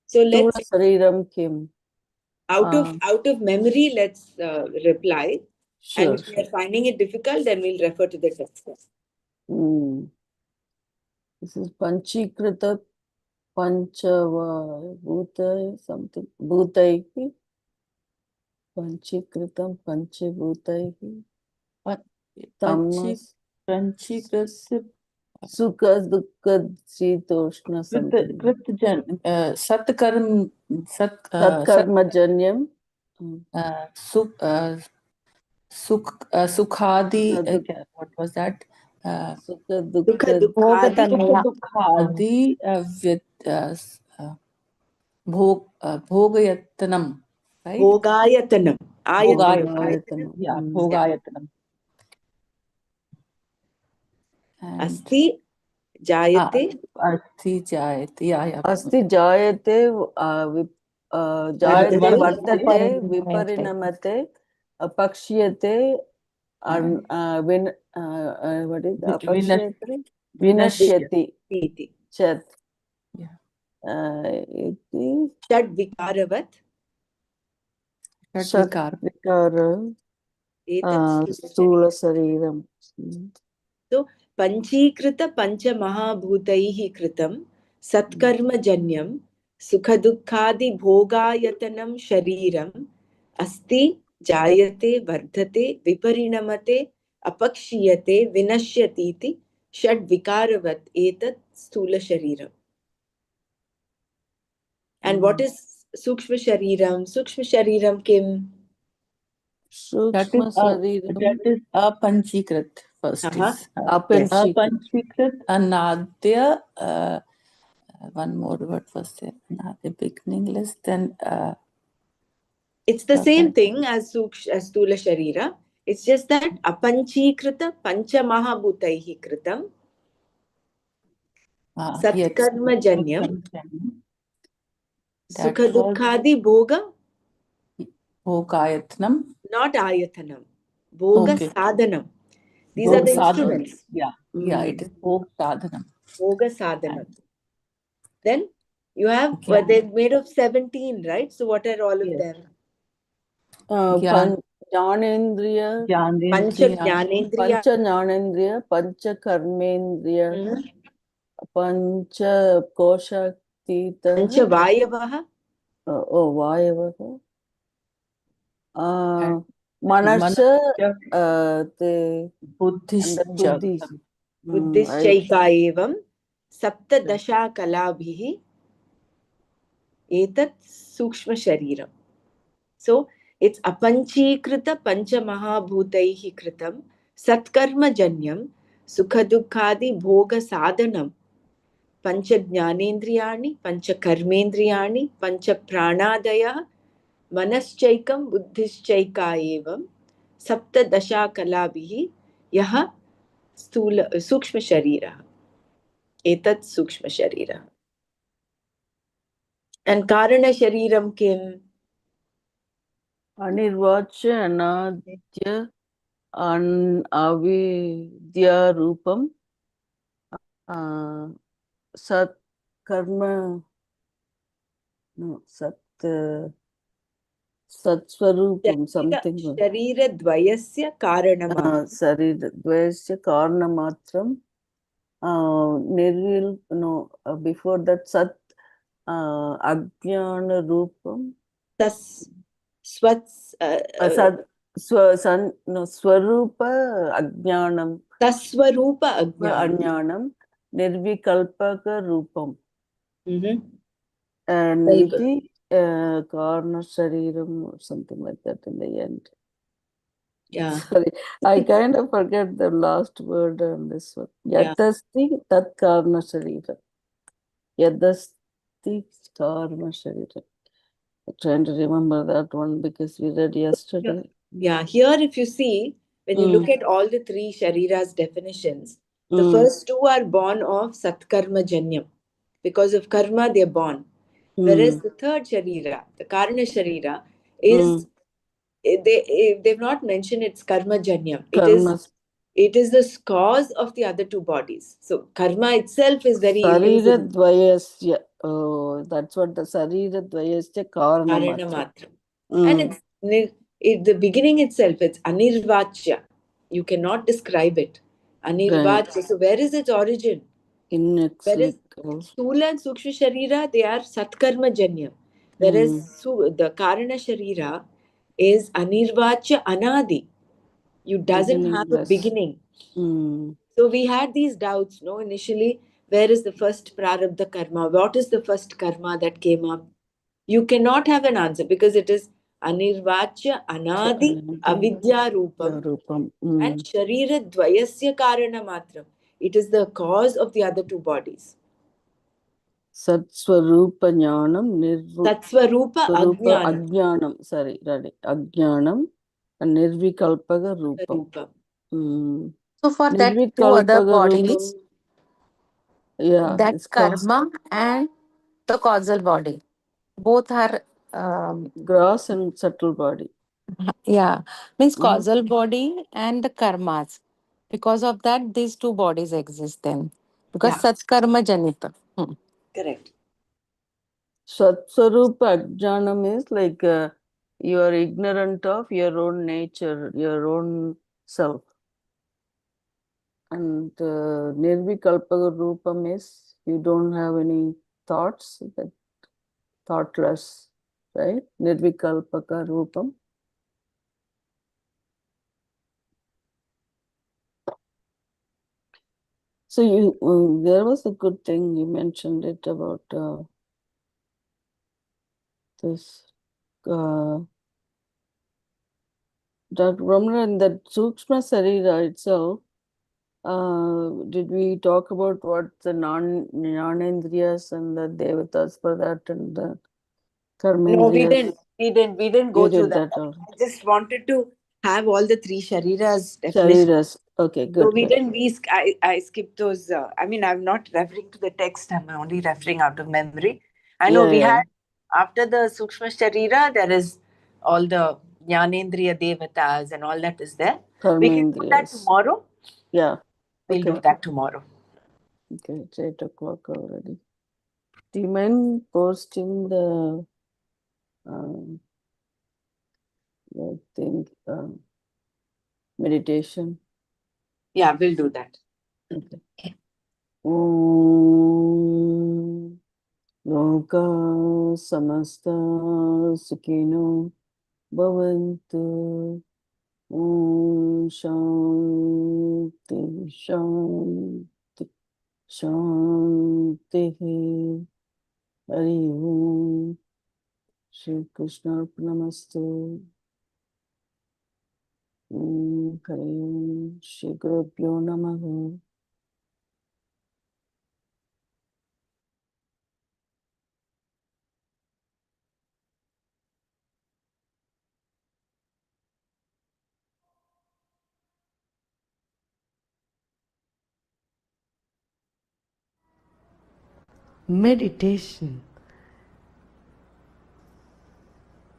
So Stula let's Sariram Kim. out of memory, let's reply. And Sure, if we sure. are finding it difficult, then we'll refer to the text. This is Panchikrita Panchava Bhutai something. Bhutaihi. Panchikritam Panchabhutaihi. Tamas. Panchikrit Sukha Dukkha Shitoshna something. Satkarm Tatkarma Janyam. Sukhadi, what was that? Sukha Dukha Dukkha. dukkhadi. Dukhadi Bhogayatanam, right? Bhogayatanam. Bhogayatanam. Yeah, Bhogayatanam. And Asti jayate. Asti Jayate. Yeah. Asti Jayate Jayate Vartate Viparinamate Apakshiyate what is Apakshiyate? Vinashyati Iti. Chat. Yeah. Iti Shad vikaravat. Shat Vikara Etat Stula Sariram. So, Panchikrita Pancha Mahabhutaihi Kritam Satkarma Janyam Sukhadukhadi Bhogayatanam Shariram Asti Jayate Vardhate Viparinamate Apakshiyate Vinashyatiti Shad Vikaravat Etat Stula Shariram. And what is Sukshma Shariram? Sukshma Shariram Kim? Sukshma That is Panchikrit first is. Apanchikrit. Panchikrit, Anadya, one more word was there. Anadya beginning list, then It's the same thing as Stula Sharira. It's just that Apanchikrita Pancha Mahabhutaihi Kritam Satkarma Janyam Sukha Dukkhadi Bhoga. Bhogayatanam. Not Ayathanam. Bhoga Sadhanam. These are the instruments. Yeah, it is Bhog Sadhanam. Bhoga Sadhanam. Then you have, they're made of 17, right? So what are all of them? Gyan- Jnanendriya, Pancha Jnanendriya. Jnanendriya. Pancha Jnanendriya, Pancha Karmendriya, Mhm. Pancha Koshakitah, Pancha Vayavaha. Vayavaha, And Manasya, Manasya, the and the Buddhischa. Buddhis. Buddhischaiका एवं सप्तदशा कलाभिः एतत् सूक्ष्म शरीरम्. So it's apanchīkrita panchamahabhūtaihi kritam satkarmajanyam sukhadukhadi bhoga sadhanam pancha jnanendriyani pancha karmendriyani pancha pranadaya manaschaikam buddhischaika evam saptadasha kalabhihi yaha स्थूल सूक्ष्म शरीरः एतत् सूक्ष्म शरीरः. And कारण शरीरं किम्? Anirvachya Anadya Avidya Rupam Sat Karma no Sat Satsvarupam something शरीरद्वयस्य कारणमात्रम्. Saridvasya Karnamatram Nirvil no before that Sat Ajnana Rupam तस् स्वस् Sat no Swarupa Ajnanam तस्वरूप अज्ञानम्. Ajnanam Nirvikalpaka Rupam Very and good. Iti Karna Shariram or something like that in the end. Yeah. Sorry, I kind of forget the last word on this one. Yeah. Yadasti Tat Karna Shariram. Yadasti Karna Shariram. I'm trying to remember that one because we read yesterday. Yeah. Here, if you see, when you look at all the three Shariras definitions, the first two are born of Satkarma Janyam. Because of karma, they're born. Whereas the third Sharira, the Karna Sharira, is they've not mentioned it's Karma Janyam. Karma It is the cause of the other two bodies. So karma itself is very Sarira illusory. Dvayasya. Oh, that's what the Sarira Dvayasya Karna Matra. Karanamatra. And the beginning itself, it's anirvachya. You cannot describe it. Anirvachya. So where is its origin? Whereas Inexplicable. Stula and Sukshma Sharira, they are Satkarma Janya. Whereas the Karana Sharira is Anirvachya Anadi. You doesn't have a Beginningless. beginning. So we had these doubts, no, initially, where is the first prarabdha karma? What is the first karma that came up? You cannot have an answer because it is anirvachya anadi avidya rupam and sharira dvayasya karana matram. It is the cause of the other two bodies. Satsvarupa Jnanam Satsvarupa Ajnanam. Sorry, Ajnanam and Nirvikalpaga Rupam. So for that two other bodies, that it's karma and the causal body, both are gross and subtle body. means causal body and the karmas. Because of that, these two bodies exist then. Because such karma janita. Correct. Satsvarupa Ajnanam is like you are ignorant of your own nature, your own self. And Nirvikalpaga Rupam is you don't have any thoughts, that thoughtless, right? Nirvikalpaka Rupam. So there was a good thing you mentioned it about this. Dr. Ramana, in that Sukshma Sarira itself, did we talk about what the Jnanendriyas and the Devatas for that and the Karmendriyas? No, we didn't go through that. Also. I just wanted to have all the three Shariras definitions. Shariras. Okay, good. So we didn't. I skipped those. I mean, I'm not referring to the text. I'm only referring out of memory. I know we had after the Sukshma Sharira, there is all the Jnanendriya Devatas and all that is there. We can do that tomorrow. Yeah. We'll do that tomorrow. Okay, it's 8 o'clock already. Do you mind posting the I think meditation. Yeah, we'll do that. Okay. Om Loka Samasta Sukhino Bhavantu. Om Shanti Shanti Shanti. Hari Om. Shri Krishna Namaste. Om Hari Om. Shri Gurubhyo Namaha. Meditation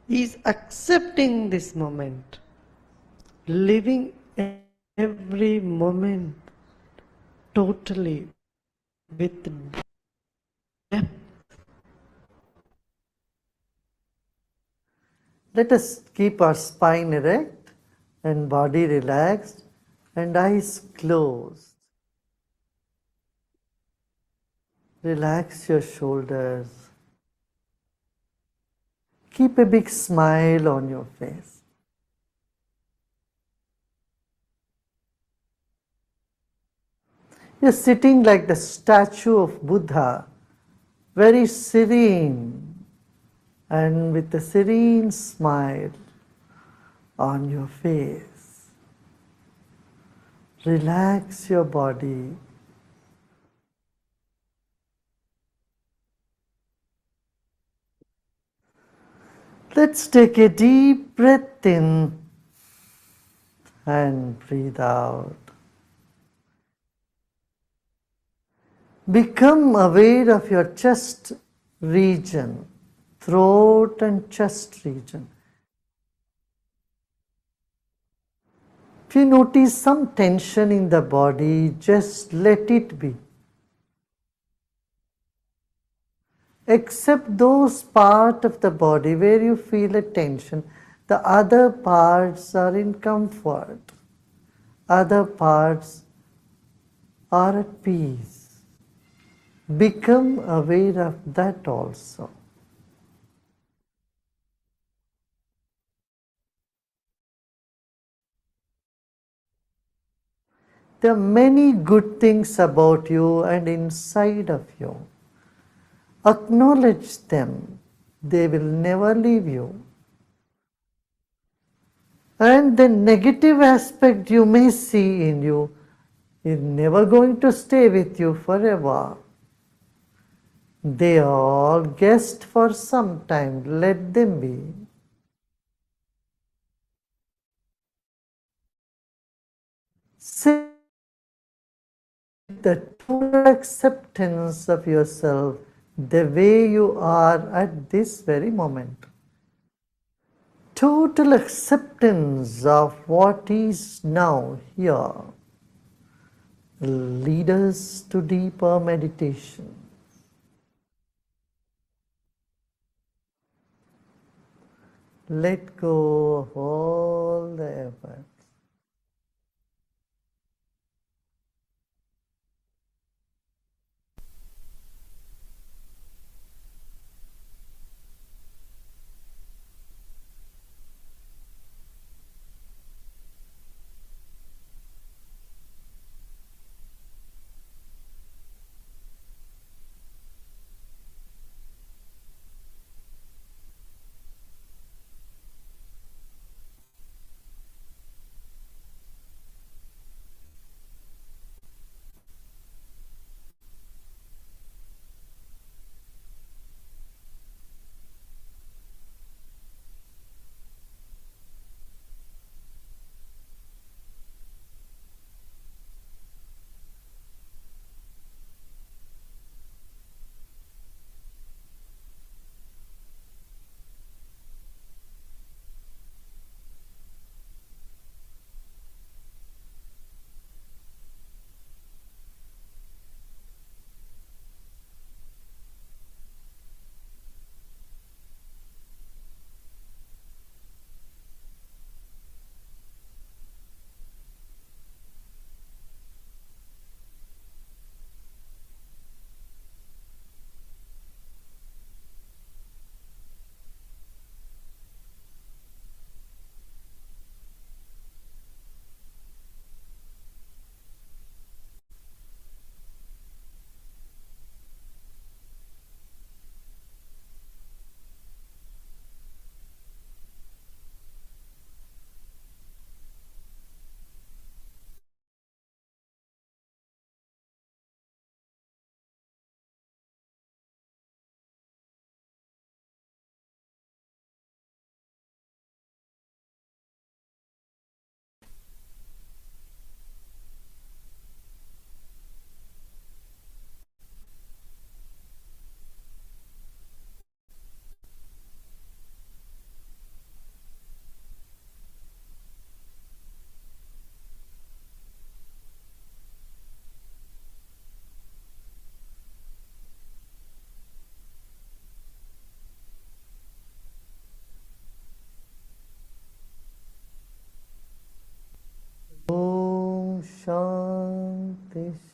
is accepting this moment, living every moment totally with depth. Let us keep our spine erect and body relaxed and eyes closed. Relax your shoulders. Keep a big smile on your face. You're sitting like the statue of Buddha, very serene and with a serene smile on your face. Relax your body. Let's take a deep breath in and breathe out. Become aware of your chest region, throat and chest region. If you notice some tension in the body, just let it be. Except those parts of the body where you feel a tension, the other parts are in comfort. Other parts are at peace. Become aware of that also. There are many good things about you and inside of you. Acknowledge them. They will never leave you. And the negative aspect you may see in you is never going to stay with you forever. They are all guests for some time. Let them be. Sit with the total acceptance of yourself the way you are at this very moment. Total acceptance of what is now here will lead us to deeper meditation. Let go of all the effort.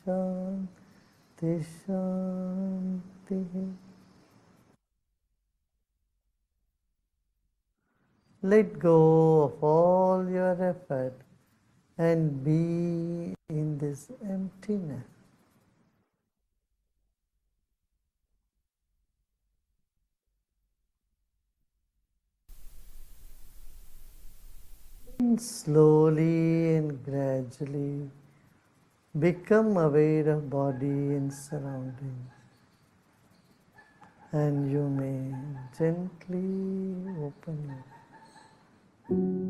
Shanti, Shanti. Let go of all your effort and be in this emptiness. And slowly and gradually become aware of body and surroundings. And you may gently open your eyes.